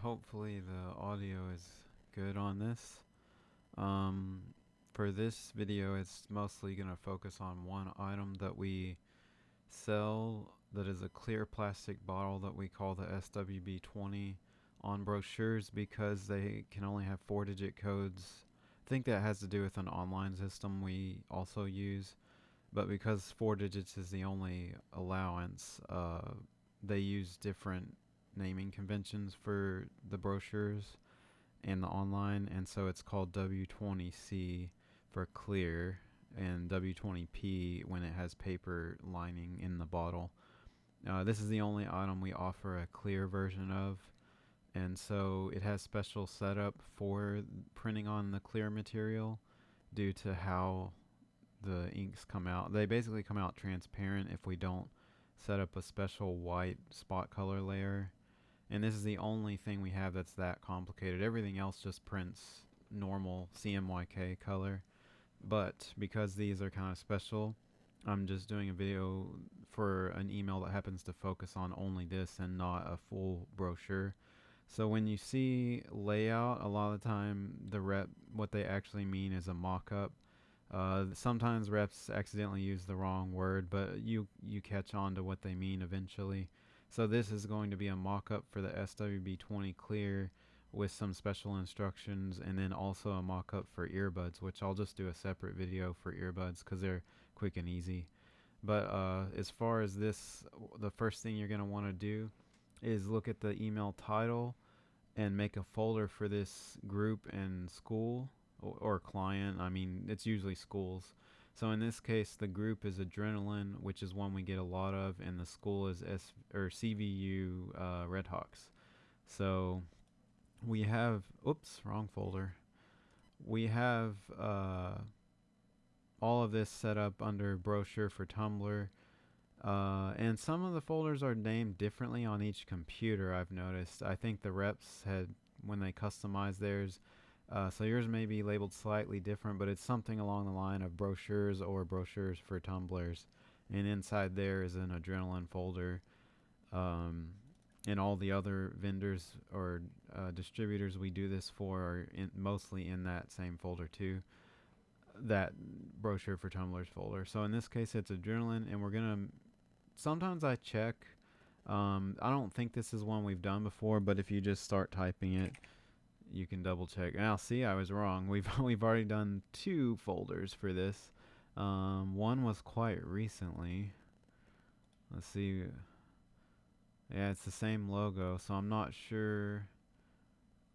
hopefully the audio is good on this. Um, for this video, it's mostly going to focus on one item that we sell that is a clear plastic bottle that we call the SWB20 on brochures because they can only have 4-digit codes. I think that has to do with an online system we also use, but because 4 digits is the only allowance, they use different naming conventions for the brochures and the online, and so it's called W20C for clear and W20P when it has paper lining in the bottle. This is the only item we offer a clear version of, and so it has special setup for printing on the clear material due to how the inks come out. They basically come out transparent if we don't set up a special white spot color layer. And this is the only thing we have that's that complicated. Everything else just prints normal CMYK color. But because these are kind of special, I'm just doing a video for an email that happens to focus on only this and not a full brochure. So when you see layout, a lot of the time what they actually mean is a mock-up. Sometimes reps accidentally use the wrong word, but you catch on to what they mean eventually. So this is going to be a mock-up for the SWB20 clear with some special instructions, and then also a mock-up for earbuds, which I'll just do a separate video for earbuds because they're quick and easy. But as far as this, the first thing you're going to want to do is look at the email title and make a folder for this group and school or client. I mean, it's usually schools. So in this case, the group is Adrenaline, which is one we get a lot of, and the school is CVU Redhawks. So we have, oops, wrong folder. We have all of this set up under brochure for Tumblr. And some of the folders are named differently on each computer, I've noticed. I think the reps had, when they customized theirs, so yours may be labeled slightly different, but it's something along the line of brochures or brochures for tumblers. And inside there is an Adrenaline folder. And all the other vendors or distributors we do this for are mostly in that same folder too. That brochure for tumblers folder. So in this case, it's Adrenaline, and we're going to... Sometimes I check. I don't think this is one we've done before, but if you just start typing it, you can double check. Now, see, I was wrong. We've already done 2 folders for this. One was quite recently. Let's see. Yeah, it's the same logo, so I'm not sure.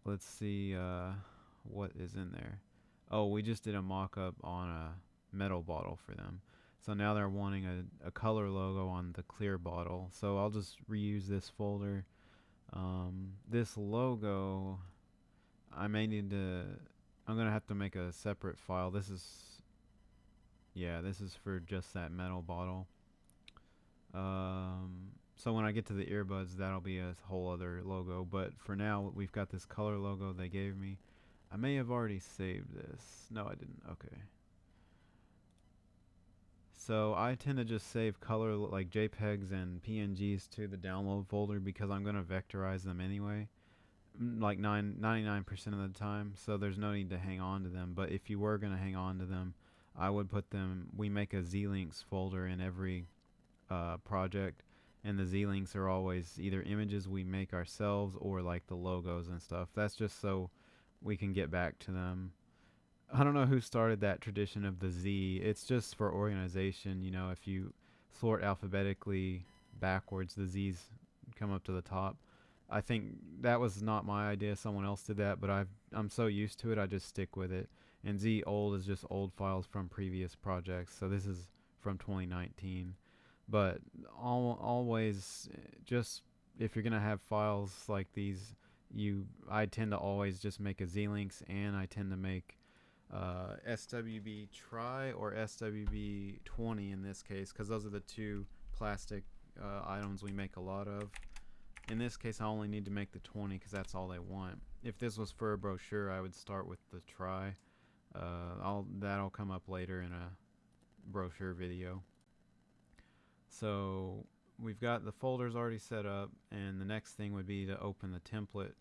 Let's see what is in there. Oh, we just did a mock-up on a metal bottle for them. So now they're wanting a color logo on the clear bottle. So I'll just reuse this folder. This logo, I'm going to have to make a separate file. This is for just that metal bottle. So when I get to the earbuds, that'll be a whole other logo. But for now, we've got this color logo they gave me. I may have already saved this. No, I didn't. Okay. So I tend to just save color like JPEGs and PNGs to the download folder because I'm going to vectorize them anyway, like 99% of the time. So there's no need to hang on to them. But if you were going to hang on to them, I would put them. We make a Z-Links folder in every project, and the Z-Links are always either images we make ourselves or like the logos and stuff. That's just so we can get back to them. I don't know who started that tradition of the Z. It's just for organization. You know, if you sort alphabetically backwards, the Z's come up to the top. I think that was not my idea. Someone else did that, but I'm so used to it, I just stick with it. And Z old is just old files from previous projects. So this is from 2019. But always, just if you're going to have files like these, I tend to always just make a Z-Links, and I tend to make SWB try or SWB20 in this case, because those are the 2 plastic items we make a lot of. In this case, I only need to make the 20 because that's all they want. If this was for a brochure, I would start with the try. That'll come up later in a brochure video. So we've got the folders already set up, and the next thing would be to open the template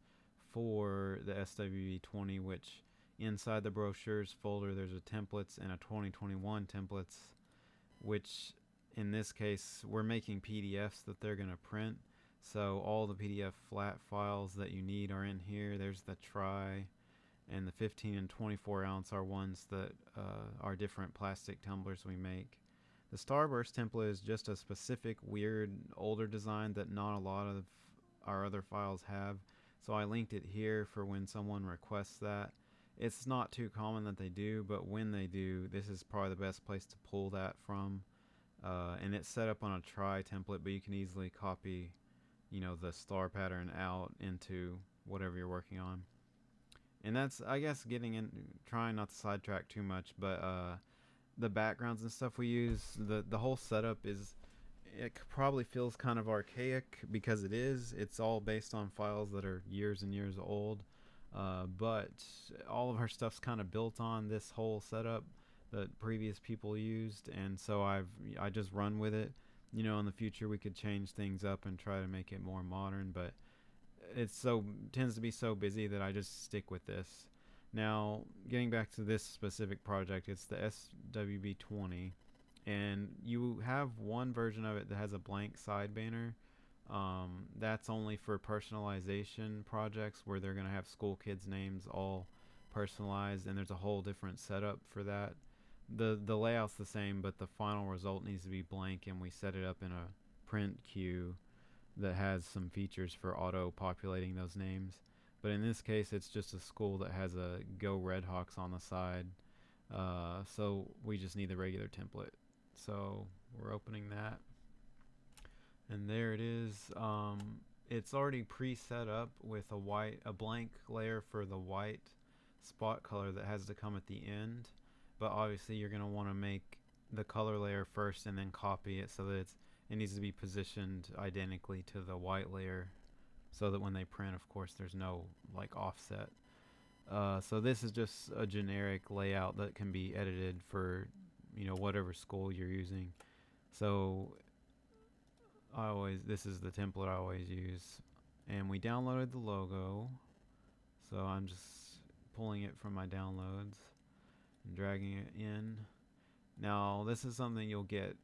for the SWB20, which inside the brochures folder there's a templates and a 2021 templates, which in this case we're making PDFs that they're going to print. So all the PDF flat files that you need are in here. There's the try, and the 15 and 24 ounce are ones that are different plastic tumblers we make. The Starburst template is just a specific weird older design that not a lot of our other files have. So I linked it here for when someone requests that. It's not too common that they do, but when they do, this is probably the best place to pull that from. And it's set up on a try template, but you can easily copy, the star pattern out into whatever you're working on. And that's, I guess, trying not to sidetrack too much, but the backgrounds and stuff we use, the whole setup it probably feels kind of archaic because it is. It's all based on files that are years and years old, but all of our stuff's kind of built on this whole setup that previous people used, and so I just run with it. In the future we could change things up and try to make it more modern, but tends to be so busy that I just stick with this. Now, getting back to this specific project, it's the SWB20, and you have one version of it that has a blank side banner. That's only for personalization projects where they're going to have school kids' names all personalized, and there's a whole different setup for that. The layout's the same, but the final result needs to be blank, and we set it up in a print queue that has some features for auto-populating those names. But in this case, it's just a school that has a Go Redhawks on the side. So we just need the regular template. So we're opening that. And there it is. It's already pre-set up with a blank layer for the white spot color that has to come at the end. But obviously you're going to want to make the color layer first and then copy it so that it needs to be positioned identically to the white layer, so that when they print, of course, there's no offset. So this is just a generic layout that can be edited for whatever school you're using. So this is the template I always use, and we downloaded the logo. So I'm just pulling it from my downloads and dragging it in. Now this is something you'll get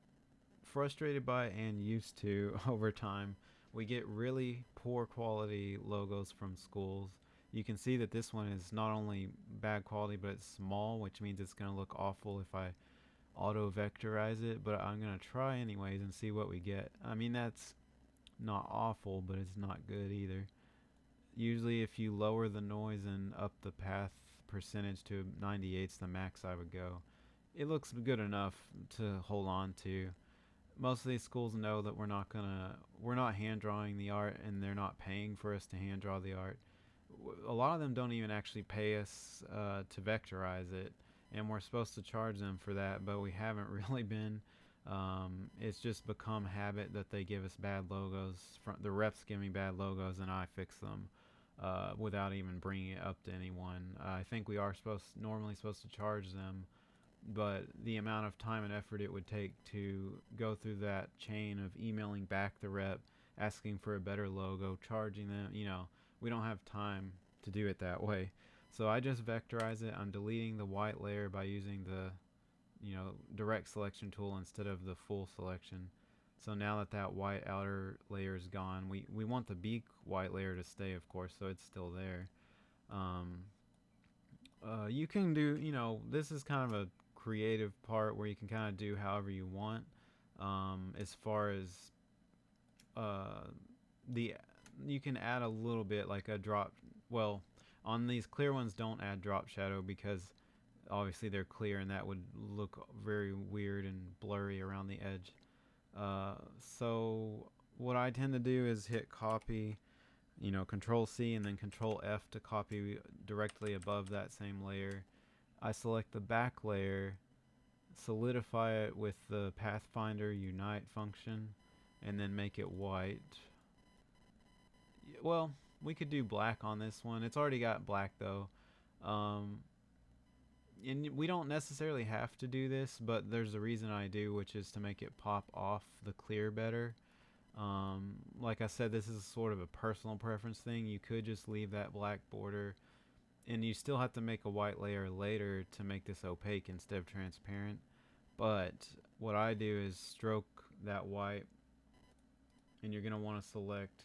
frustrated by and used to over time. We get really poor quality logos from schools. You can see that this one is not only bad quality, but it's small, which means it's going to look awful if I auto vectorize it, but I'm going to try anyways and see what we get. I mean, that's not awful, but it's not good either. Usually if you lower the noise and up the path percentage to 98's the max I would go. It looks good enough to hold on to. Most of these schools know that we're not hand drawing the art, and they're not paying for us to hand draw the art. A lot of them don't even actually pay us to vectorize it, and we're supposed to charge them for that, but we haven't really been. It's just become habit that they give us bad logos. The reps give me bad logos, and I fix them without even bringing it up to anyone. I think we are normally supposed to charge them, but the amount of time and effort it would take to go through that chain of emailing back the rep, asking for a better logo, charging them, we don't have time to do it that way. So I just vectorize it. I'm deleting the white layer by using the direct selection tool instead of the full selection. So now that white outer layer is gone, we want the beak white layer to stay, of course, so it's still there. You can do, this is kind of a creative part where you can kind of do however you want. As far as you can add a little bit like a drop. Well, on these clear ones, don't add drop shadow because obviously they're clear and that would look very weird and blurry around the edge. So what I tend to do is hit copy, Control C and then Control F to copy directly above that same layer. I select the back layer, solidify it with the Pathfinder Unite function, and then make it white. Well, we could do black on this one. It's already got black though. And we don't necessarily have to do this, but there's a reason I do, which is to make it pop off the clear better. Like I said, this is sort of a personal preference thing. You could just leave that black border, and you still have to make a white layer later to make this opaque instead of transparent. But what I do is stroke that white, and you're going to want to select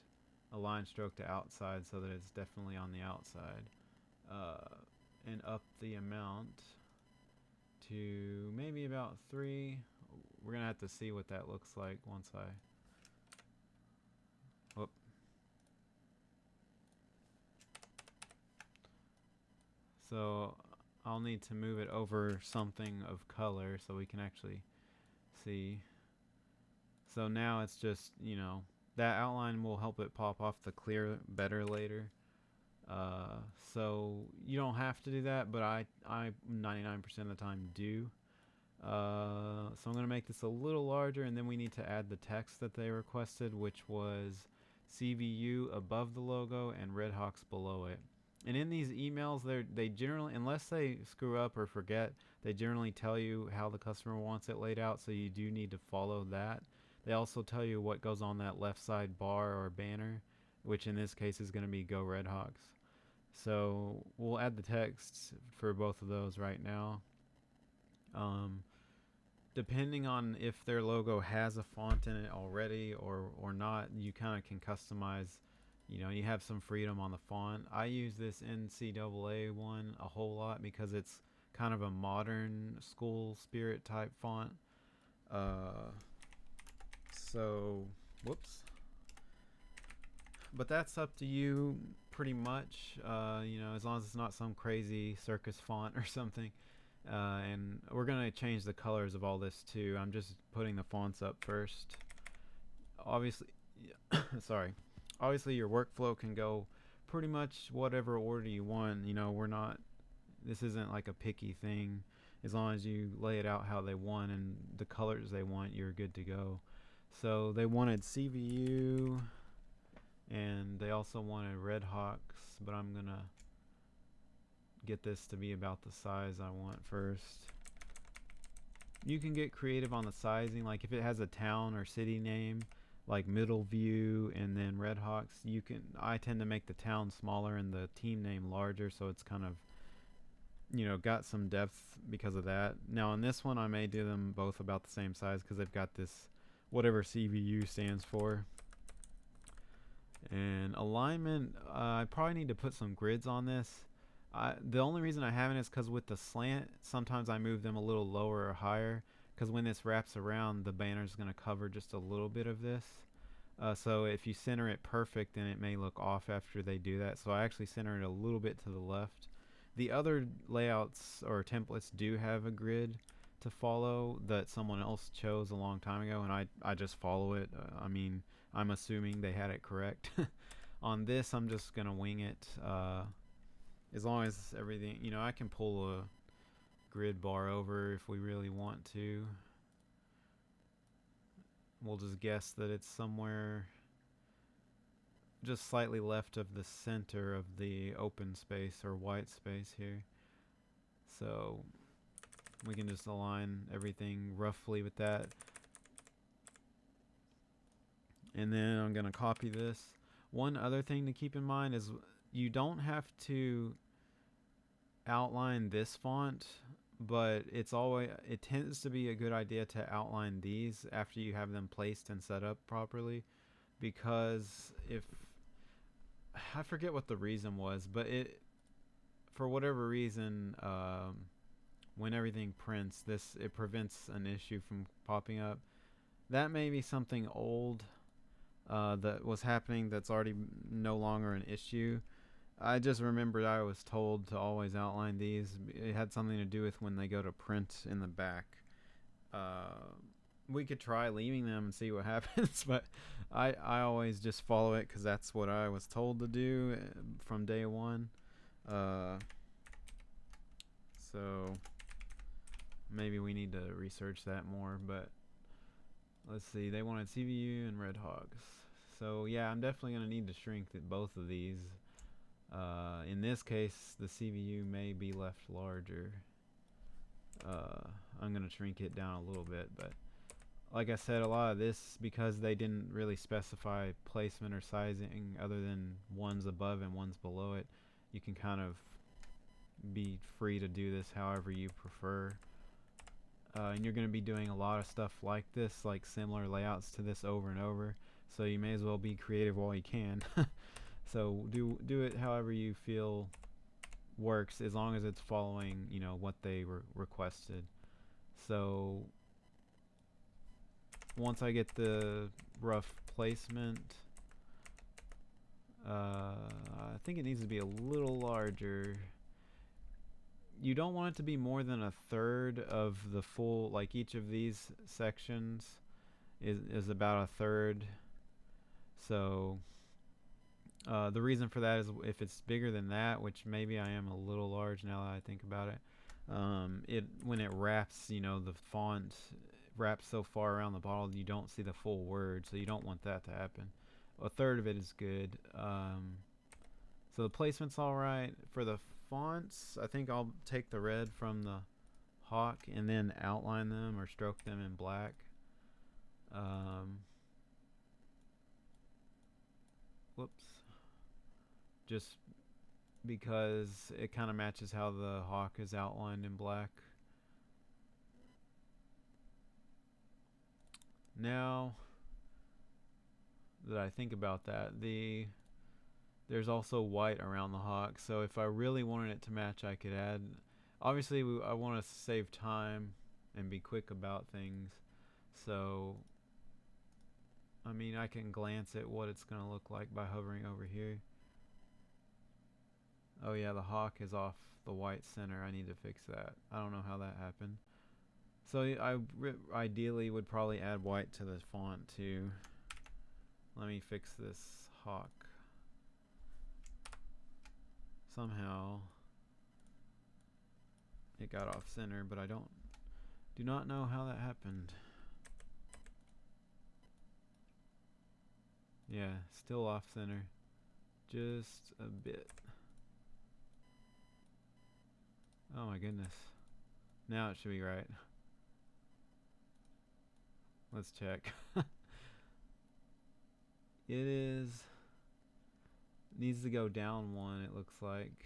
a line stroke to outside so that it's definitely on the outside. And up the amount to maybe about 3. We're going to have to see what that looks like once I... Whoop. So I'll need to move it over something of color so we can actually see. So now it's just, you know, that outline will help it pop off the clear better later. So you don't have to do that, but I 99% of the time do. So I'm going to make this a little larger, and then we need to add the text that they requested, which was CVU above the logo and Red Hawks below it. And in these emails, they generally, unless they screw up or forget, they generally tell you how the customer wants it laid out, so you do need to follow that. They also tell you what goes on that left side bar or banner, which in this case is going to be Go Red Hawks. So we'll add the text for both of those right now. Depending on if their logo has a font in it already or not, you kind of can customize. You know, you have some freedom on the font. I use this NCAA one a whole lot because it's kind of a modern school spirit type font. So, whoops. But that's up to you pretty much, you know, as long as it's not some crazy circus font or something. And we're going to change the colors of all this too. I'm just putting the fonts up first. Obviously, sorry. Obviously your workflow can go pretty much whatever order you want. You know, this isn't like a picky thing. As long as you lay it out how they want and the colors they want, you're good to go. So they wanted CVU, and they also wanted Red Hawks, but I'm going to get this to be about the size I want first. You can get creative on the sizing, like if it has a town or city name, like Middleview and then Red Hawks, I tend to make the town smaller and the team name larger, so it's kind of, you know, got some depth because of that. Now in this one I may do them both about the same size because they've got this whatever CVU stands for. And alignment, I probably need to put some grids on this. The only reason I haven't is because with the slant, sometimes I move them a little lower or higher, because when this wraps around, the banner is going to cover just a little bit of this. So if you center it perfect, then it may look off after they do that. So I actually center it a little bit to the left. The other layouts or templates do have a grid to follow that someone else chose a long time ago, and I just follow it. I mean, I'm assuming they had it correct. On this, I'm just going to wing it. As long as everything, you know, I can pull a grid bar over if we really want to. We'll just guess that it's somewhere just slightly left of the center of the open space or white space here. So we can just align everything roughly with that. And then I'm going to copy this. One other thing to keep in mind is you don't have to outline this font, but it tends to be a good idea to outline these after you have them placed and set up properly, because if I forget what the reason was, but for whatever reason, when everything prints, it prevents an issue from popping up. That may be something old that was happening that's already no longer an issue. I just remembered I was told to always outline these. It had something to do with when they go to print in the back. We could try leaving them and see what happens, but I always just follow it because that's what I was told to do from day one. So maybe we need to research that more, but let's see. They wanted CVU and Red Hogs. So yeah, I'm definitely going to need to shrink both of these. In this case, the CVU may be left larger. I'm going to shrink it down a little bit, but like I said, a lot of this, because they didn't really specify placement or sizing other than one's above and one's below it, you can kind of be free to do this however you prefer. And you're going to be doing a lot of stuff like this, like similar layouts to this over and over, so you may as well be creative while you can. So do it however you feel works, as long as it's following, you know, what they requested. So once I get the rough placement, I think it needs to be a little larger. You don't want it to be more than a third of the full, like each of these sections is about a third. So the reason for that is if it's bigger than that, which maybe I am a little large now that I think about it, when it wraps, you know, the font wraps so far around the bottle you don't see the full word, so you don't want that to happen. A third of it is good. So the placement's alright. For the fonts, I think I'll take the red from the hawk and then outline them or stroke them in black. Whoops. Just because it kind of matches how the hawk is outlined in black. Now that I think about that, there's also white around the hawk, so if I really wanted it to match, I could add. Obviously, I want to save time and be quick about things, so I mean, I can glance at what it's going to look like by hovering over here. Oh yeah, the hawk is off the white center. I need to fix that. I don't know how that happened. So I ideally would probably add white to the font too. Let me fix this hawk. Somehow it got off center, but I do not know how that happened. Yeah, still off center. Just a bit. Oh my goodness. Now it should be right. Let's check. Needs to go down one, it looks like.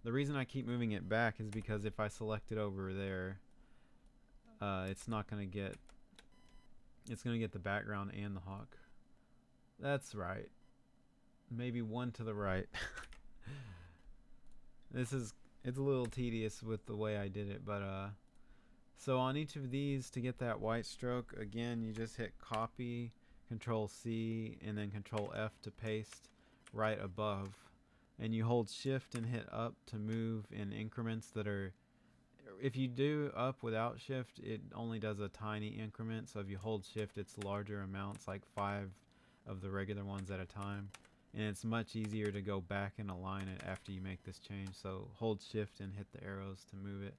The reason I keep moving it back is because if I select it over there, it's not gonna get, it's gonna get the background and the hawk. That's right. Maybe one to the right. It's a little tedious with the way I did it, but so on each of these, to get that white stroke, again, you just hit copy, Control C, and then Control F to paste right above. And you hold shift and hit up to move in increments that are, if you do up without shift, it only does a tiny increment. So if you hold shift, it's larger amounts, like 5 of the regular ones at a time. And it's much easier to go back and align it after you make this change. So hold shift and hit the arrows to move it.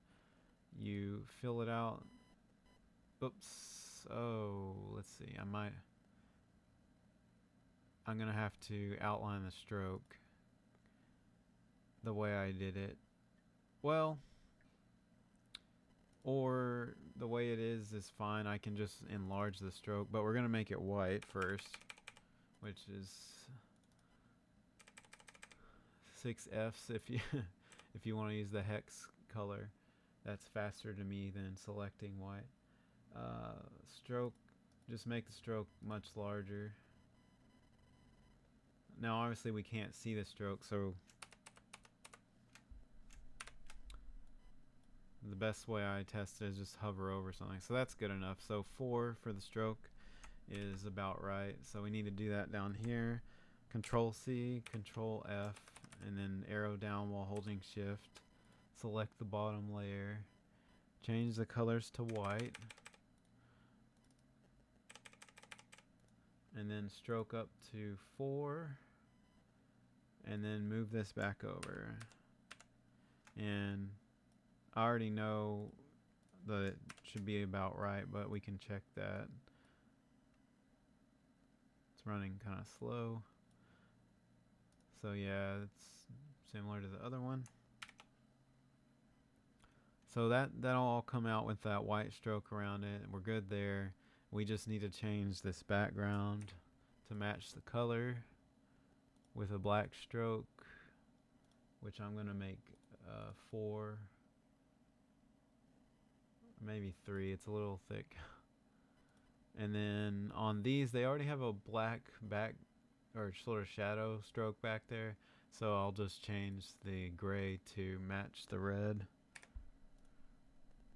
You fill it out. Oops. Oh, let's see. I'm gonna have to outline the stroke the way I did it. Well, or the way it is fine. I can just enlarge the stroke, but we're gonna make it white first, which is 6 Fs if you if you want to use the hex color. That's faster to me than selecting white. Stroke, just make the stroke much larger. Now obviously we can't see the stroke, so the best way I test it is just hover over something. So that's good enough. So 4 for the stroke is about right. So we need to do that down here. Control C, Control F, and then arrow down while holding shift. Select the bottom layer. Change the colors to white. And then stroke up to 4. And then move this back over. And I already know that it should be about right, but we can check that. It's running kind of slow. So yeah, it's similar to the other one. So that'll all come out with that white stroke around it. We're good there. We just need to change this background to match the color with a black stroke, which I'm gonna make 4, maybe 3. It's a little thick. And then on these, they already have a black back or sort of shadow stroke back there, so I'll just change the gray to match the red.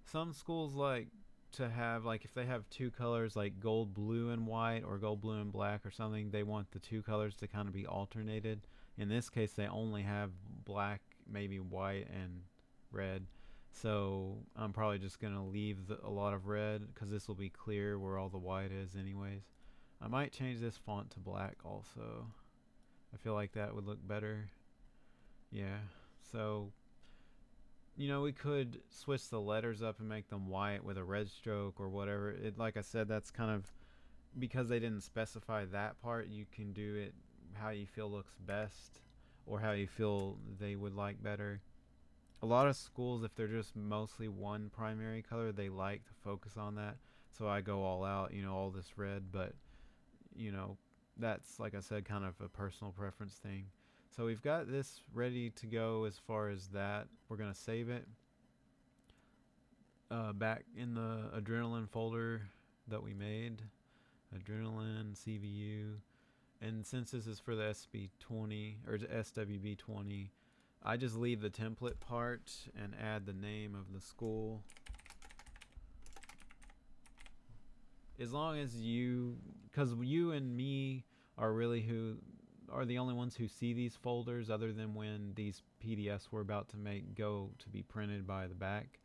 Some schools like to have, like, if they have two colors like gold, blue, and white, or gold, blue, and black or something, they want the two colors to kind of be alternated. In this case, they only have black, maybe white, and red. So I'm probably just going to leave a lot of red because this will be clear where all the white is anyways. I might change this font to black also. I feel like that would look better. Yeah, so we could switch the letters up and make them white with a red stroke or whatever. It, like I said, that's kind of because they didn't specify that part. You can do it how you feel looks best or how you feel they would like better. A lot of schools, if they're just mostly one primary color, they like to focus on that. So I go all out, all this red, but that's, like I said, kind of a personal preference thing. So we've got this ready to go as far as that. We're going to save it back in the Adrenaline folder that we made. Adrenaline, CVU. And since this is for the SB20 or SWB20, I just leave the template part and add the name of the school. As long as because you and me are really who are the only ones who see these folders, other than when these PDFs we're about to make go to be printed by the back.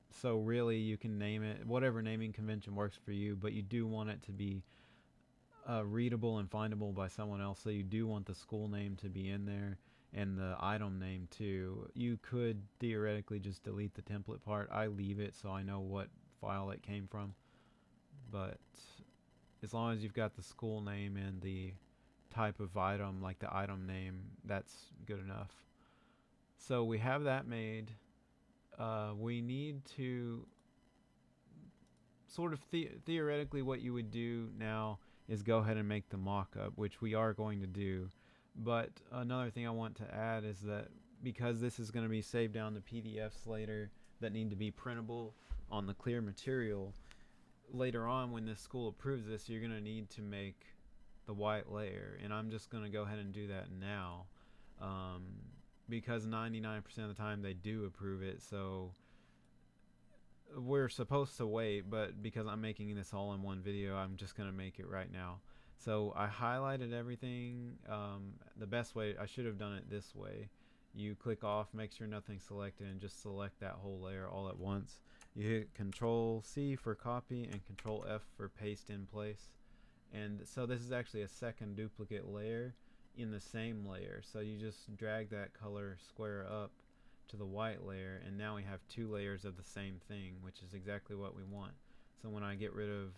So really you can name it whatever naming convention works for you, but you do want it to be readable and findable by someone else. So you do want the school name to be in there and the item name too. You could theoretically just delete the template part. I leave it so I know what file it came from. But as long as you've got the school name and the type of item, like the item name, that's good enough. So we have that made. We need to sort of theoretically what you would do now is go ahead and make the mock-up, which we are going to do. But another thing I want to add is that because this is going to be saved down to PDFs later that need to be printable on the clear material, later on when this school approves this, you're going to need to make the white layer, and I'm just going to go ahead and do that now because 99% of the time they do approve it. So we're supposed to wait, but because I'm making this all in one video, I'm just going to make it right now. So I highlighted everything. The best way, I should have done it this way. You click off, make sure nothing's selected, and just select that whole layer all at once. You hit Control C for copy and Control F for paste in place. And so this is actually a second duplicate layer in the same layer. So you just drag that color square up to the white layer, and now we have two layers of the same thing, which is exactly what we want. So when I get rid of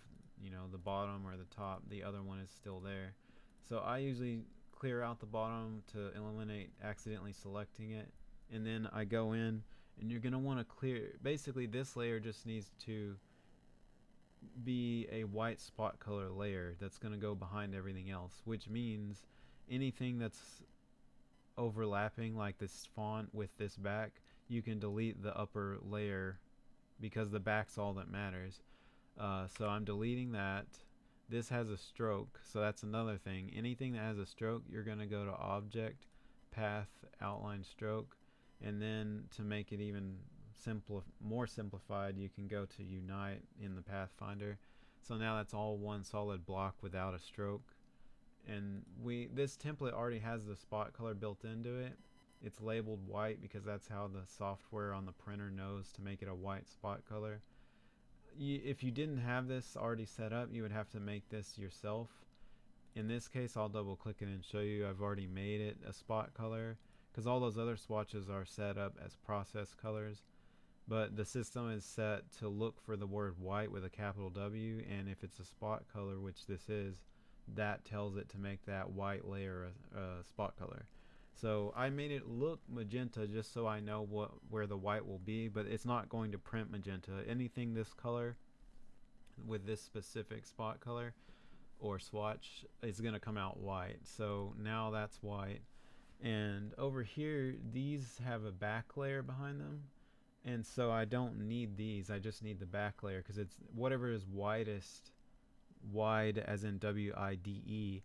the bottom or the top, the other one is still there. So I usually clear out the bottom to eliminate accidentally selecting it, and then I go in, and you're going to want to clear, basically this layer just needs to be a white spot color layer that's going to go behind everything else, which means anything that's overlapping, like this font with this back, you can delete the upper layer because the back's all that matters. So I'm deleting that. This has a stroke, so that's another thing. Anything that has a stroke, you're going to go to Object, Path, Outline, Stroke, and then to make it even more simplified, you can go to Unite in the Pathfinder. So now that's all one solid block without a stroke. And this template already has the spot color built into it. It's labeled white because that's how the software on the printer knows to make it a white spot color. If you didn't have this already set up, you would have to make this yourself. In this case, I'll double click it and show you I've already made it a spot color, because all those other swatches are set up as process colors. But the system is set to look for the word white with a capital W, and if it's a spot color, which this is, that tells it to make that white layer a spot color. So I made it look magenta just so I know where the white will be, but it's not going to print magenta. Anything this color with this specific spot color or swatch is going to come out white. So now that's white. And over here, these have a back layer behind them. And so I don't need these. I just need the back layer because it's whatever is widest, wide as in WIDE,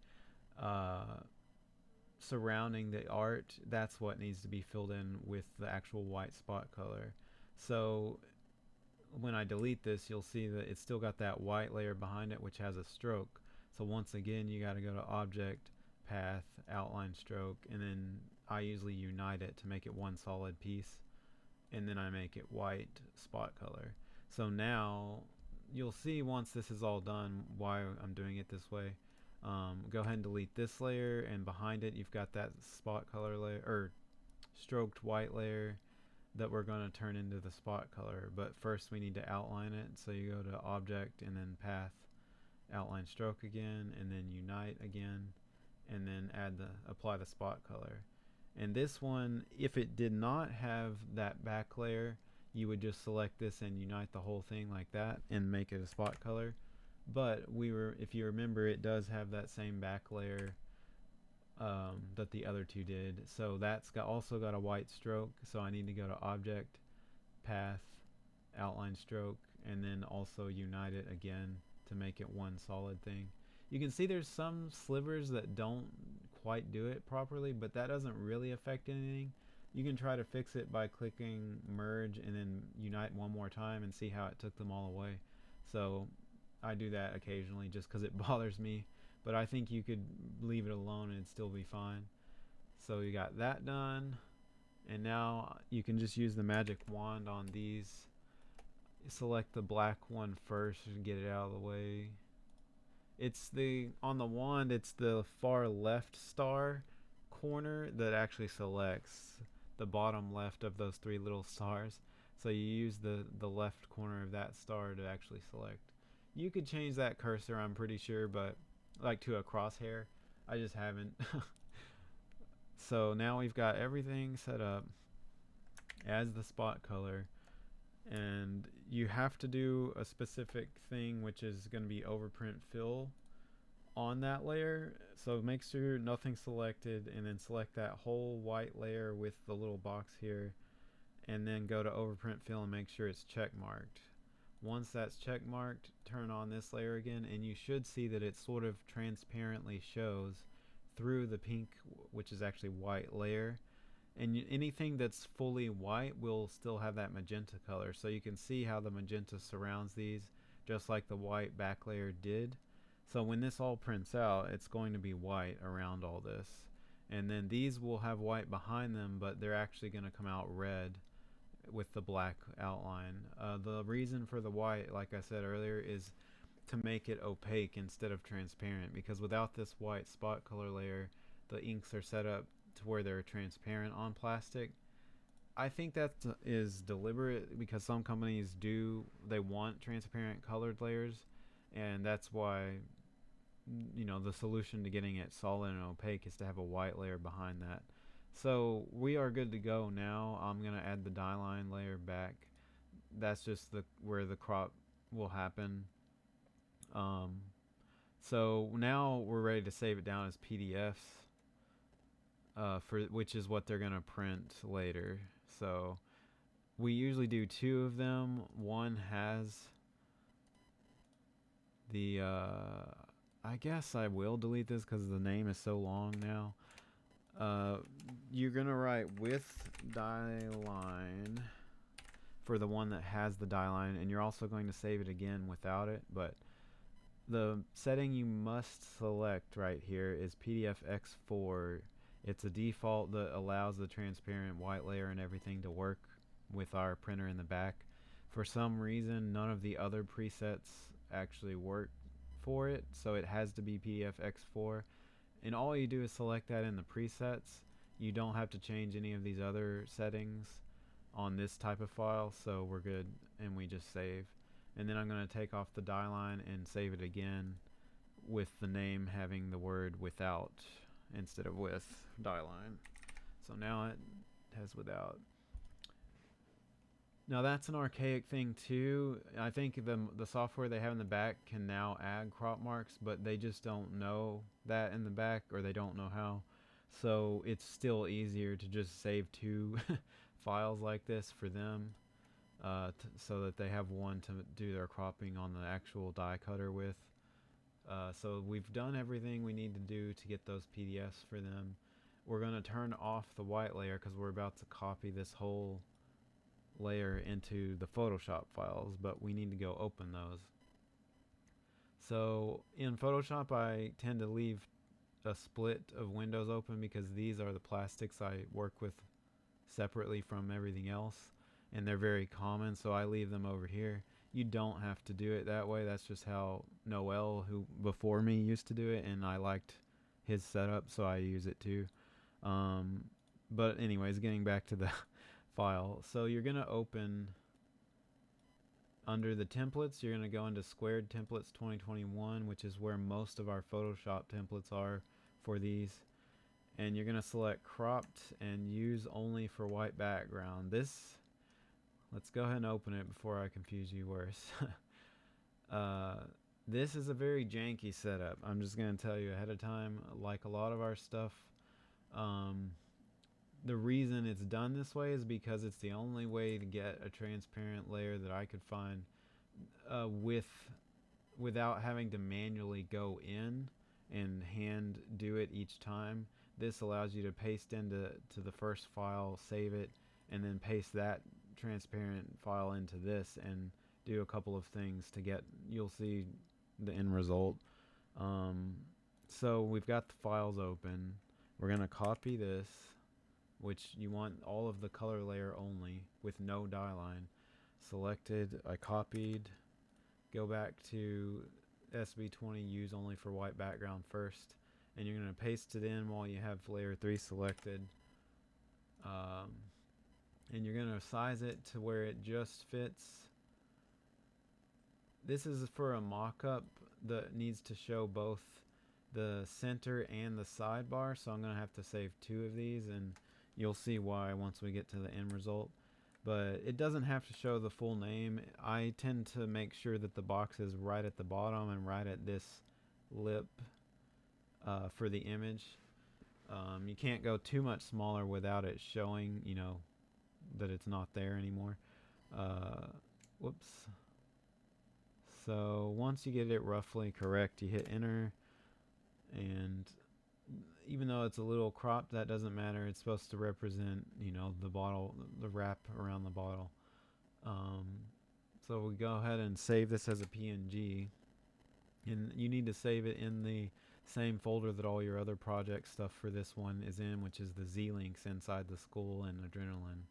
surrounding the art, that's what needs to be filled in with the actual white spot color. So when I delete this, you'll see that it's still got that white layer behind it, which has a stroke. So once again, you got to go to Object, Path, Outline Stroke, and then I usually unite it to make it one solid piece, and then I make it white spot color. So now you'll see once this is all done why I'm doing it this way. Go ahead and delete this layer, and behind it you've got that spot color layer, or stroked white layer, that we're going to turn into the spot color. But first we need to outline it, so you go to Object and then Path, Outline Stroke again, and then Unite again, and then apply the spot color. And this one, if it did not have that back layer, you would just select this and unite the whole thing like that and make it a spot color. But if you remember, it does have that same back layer that the other two did. So that's also got a white stroke. So I need to go to Object, Path, Outline Stroke, and then also unite it again to make it one solid thing. You can see there's some slivers that don't quite do it properly, but that doesn't really affect anything. You can try to fix it by clicking Merge and then Unite one more time and see how it took them all away. So I do that occasionally just because it bothers me, but I think you could leave it alone and it'd still be fine. So you got that done, and now you can just use the magic wand on these. Select the black one first and get it out of the way. On the wand, it's the far left star corner that actually selects the bottom left of those three little stars. So you use the left corner of that star to actually select. You could change that cursor, I'm pretty sure, but like to a crosshair. I just haven't. So now we've got everything set up as the spot color, and you have to do a specific thing, which is going to be overprint fill on that layer. So make sure nothing's selected, and then select that whole white layer with the little box here, and then go to overprint fill and make sure it's check marked. Once that's check marked, turn on this layer again, and you should see that it sort of transparently shows through the pink, which is actually white layer. And anything that's fully white will still have that magenta color. So you can see how the magenta surrounds these, just like the white back layer did. So when this all prints out, it's going to be white around all this. And then these will have white behind them, but they're actually going to come out red with the black outline. The reason for the white, like I said earlier, is to make it opaque instead of transparent, because without this white spot color layer, the inks are set up to where they're transparent on plastic. I think that is deliberate because some companies they want transparent colored layers, and that's why, you know, the solution to getting it solid and opaque is to have a white layer behind that. So we are good to go now. I'm going to add the die line layer back. That's just where the crop will happen. So now we're ready to save it down as PDFs, which is what they're going to print later. So we usually do 2 of them. One has the I guess I will delete this because the name is so long now. You're gonna write with die line for the one that has the die line, and you're also going to save it again without it. But the setting you must select right here is PDF X4. It's a default that allows the transparent white layer and everything to work with our printer in the back. For some reason, none of the other presets actually work for it, so it has to be PDF X4. And all you do is select that in the presets. You don't have to change any of these other settings on this type of file, so we're good, and we just save. And then I'm going to take off the die line and save it again with the name having the word without instead of with die line. So now it has without. Now that's an archaic thing too. I think the software they have in the back can now add crop marks, but they just don't know that in the back, or they don't know how. So it's still easier to just save two files like this for them, so that they have one to do their cropping on the actual die cutter with. So we've done everything we need to do to get those PDFs for them. We're going to turn off the white layer because we're about to copy this whole layer into the Photoshop files, but we need to go open those. So in Photoshop, I tend to leave a split of windows open because these are the plastics I work with separately from everything else, and they're very common, so I leave them over here. You don't have to do it that way. That's just how Noel, who before me, used to do it, and I liked his setup, so I use it too. But anyways, getting back to the file. So you're going to open under the templates. You're going to go into Squared Templates 2021, which is where most of our Photoshop templates are for these. And you're going to select cropped and use only for white background. Let's go ahead and open it before I confuse you worse. This is a very janky setup. I'm just going to tell you ahead of time, like a lot of our stuff, the reason it's done this way is because it's the only way to get a transparent layer that I could find without having to manually go in and hand do it each time. This allows you to paste into the first file, save it, and then paste that transparent file into this and do a couple of things to get, you'll see the end result. So we've got the files open. We're going to copy this, which you want all of the color layer only with no die line. Selected, I copied. Go back to SWB20, use only for white background first, and you're going to paste it in while you have layer 3 selected. And you're going to size it to where it just fits. This is for a mock-up that needs to show both the center and the sidebar, so I'm going to have to save 2 of these, and you'll see why once we get to the end result. But it doesn't have to show the full name. I tend to make sure that the box is right at the bottom and right at this lip for the image. You can't go too much smaller without it showing, that it's not there anymore. Whoops. So once you get it roughly correct, you hit enter, and even though it's a little cropped, that doesn't matter. It's supposed to represent, the bottle, the wrap around the bottle. So we go ahead and save this as a PNG, and you need to save it in the same folder that all your other project stuff for this one is in, which is the Z-links inside the skull and adrenaline.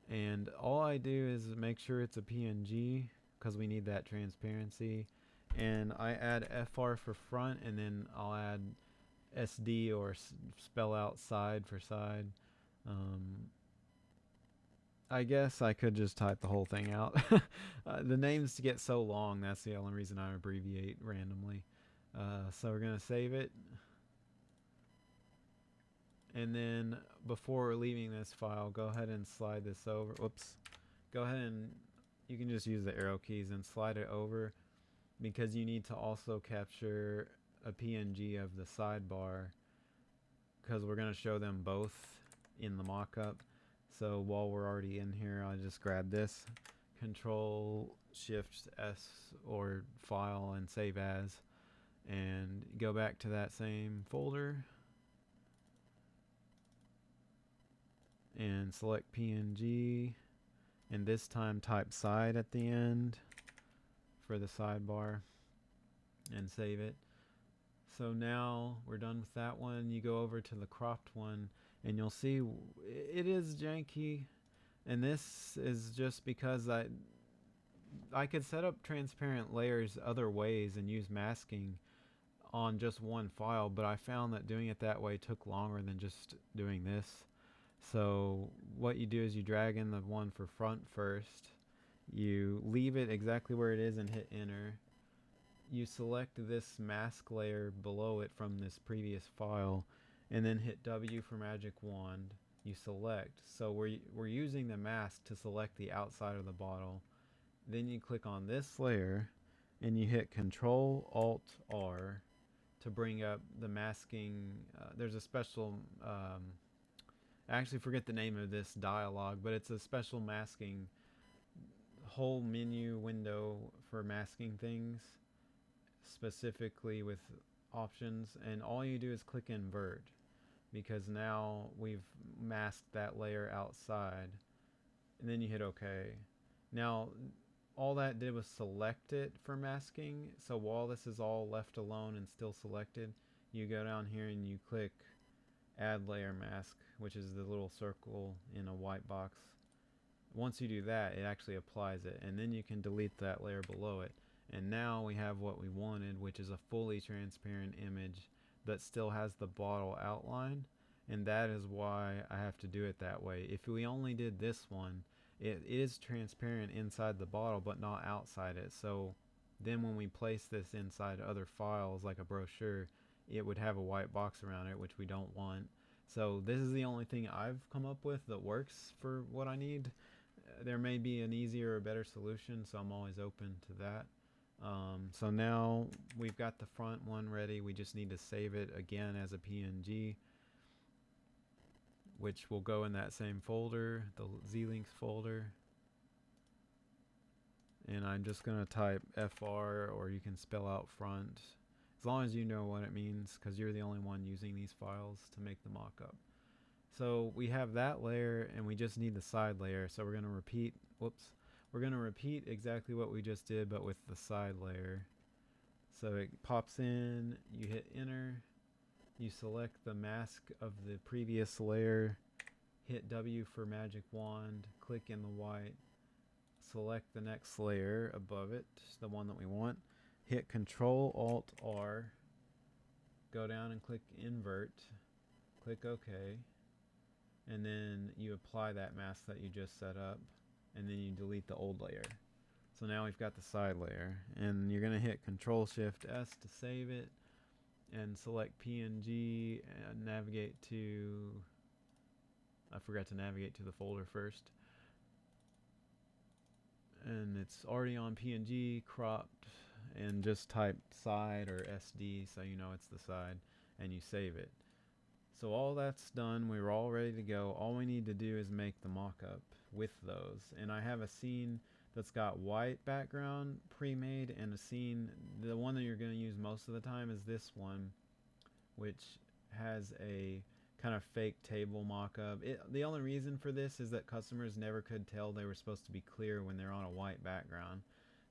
And all I do is make sure it's a PNG because we need that transparency, and I add FR for front, and then I'll add SD or spell out side for side. I guess I could just type the whole thing out. The names get so long, that's the only reason I abbreviate randomly. So we're going to save it. And then before leaving this file, go ahead and slide this over. Whoops. Go ahead and you can just use the arrow keys and slide it over, because you need to also capture a PNG of the sidebar, because we're going to show them both in the mock-up. So while we're already in here, I'll just grab this, Control Shift S or file and save as, and go back to that same folder and select PNG, and this time type side at the end for the sidebar and save it. So now we're done with that one. You go over to the cropped one, and you'll see it is janky, and this is just because I could set up transparent layers other ways and use masking on just one file, but I found that doing it that way took longer than just doing this. So what you do is you drag in the one for front first, you leave it exactly where it is and hit enter. You select this mask layer below it from this previous file, and then hit W for magic wand. You select. So we're using the mask to select the outside of the bottle. Then you click on this layer and you hit Control Alt R to bring up the masking. There's a special I actually forget the name of this dialog, but it's a special masking whole menu window for masking things, specifically with options, and all you do is click invert, because now we've masked that layer outside, and then you hit OK. Now all that did was select it for masking, so while this is all left alone and still selected, you go down here and you click add layer mask, which is the little circle in a white box. Once you do that, it actually applies it, and then you can delete that layer below it. And now we have what we wanted, which is a fully transparent image that still has the bottle outline, and that is why I have to do it that way. If we only did this one, it is transparent inside the bottle but not outside it. So then when we place this inside other files like a brochure, it would have a white box around it, which we don't want. So this is the only thing I've come up with that works for what I need. There may be an easier or better solution, so I'm always open to that. So now we've got the front one ready. We just need to save it again as a PNG, which will go in that same folder, the Z-Links folder. And I'm just going to type FR, or you can spell out front, as long as you know what it means, because you're the only one using these files to make the mockup. So we have that layer, and we just need the side layer. So we're going to repeat, we're going to repeat exactly what we just did, but with the side layer. So it pops in, you hit enter, you select the mask of the previous layer, hit W for magic wand, click in the white, select the next layer above it, the one that we want, hit Control Alt R, go down and click invert, click OK, and then you apply that mask that you just set up, and then you delete the old layer. So now we've got the side layer, and you're going to hit Control Shift S to save it, and select PNG and navigate to, I forgot to navigate to the folder first, and it's already on PNG, cropped, and just type side or SD so you know it's the side, and you save it. So all that's done, we're all ready to go. All we need to do is make the mock-up with those. And I have a scene that's got white background pre-made, and a scene, the one that you're going to use most of the time is this one, which has a kind of fake table mock-up. The only reason for this is that customers never could tell they were supposed to be clear when they're on a white background.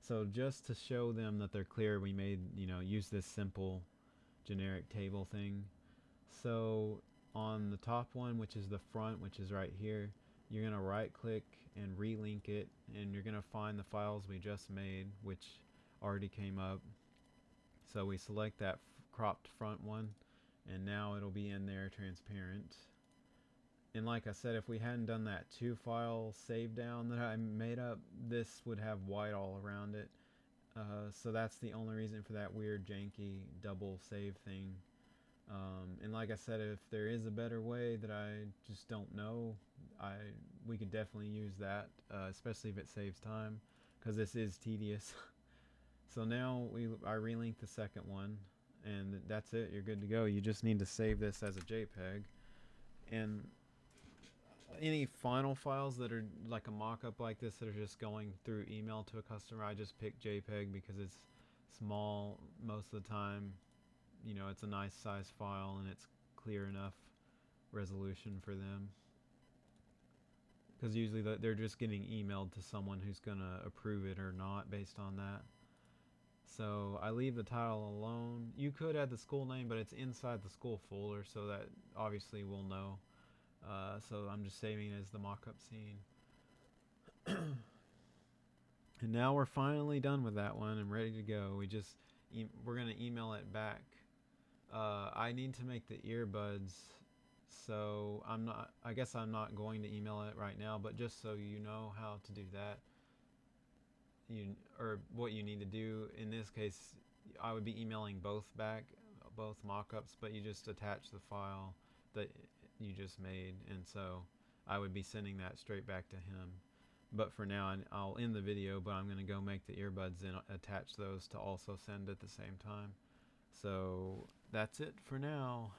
So just to show them that they're clear, we made, use this simple generic table thing. So on the top one, which is the front, which is right here, you're going to right click and relink it, and you're going to find the files we just made, which already came up. So we select that cropped front one, and now it'll be in there transparent. And like I said, if we hadn't done that 2-file save down that I made up, this would have white all around it. So that's the only reason for that weird janky double save thing. And like I said, if there is a better way that I just don't know, we could definitely use that, especially if it saves time, because this is tedious. So now I relink the second one, and that's it. You're good to go. You just need to save this as a JPEG. And any final files that are like a mock-up like this that are just going through email to a customer, I just pick JPEG because it's small most of the time. It's a nice size file, and it's clear enough resolution for them, because usually they're just getting emailed to someone who's going to approve it or not based on that. So I leave the title alone. You could add the school name, but it's inside the school folder, so that obviously we'll know. So I'm just saving it as the mock-up scene. And now we're finally done with that one and ready to go. We're going to email it back. I need to make the earbuds, so I guess I'm not going to email it right now, but just so you know how to do that, or what you need to do in this case, I would be emailing both back, both mockups, but you just attach the file that you just made, and so I would be sending that straight back to him. But for now, I'll end the video, but I'm going to go make the earbuds and attach those to also send at the same time. So that's it for now.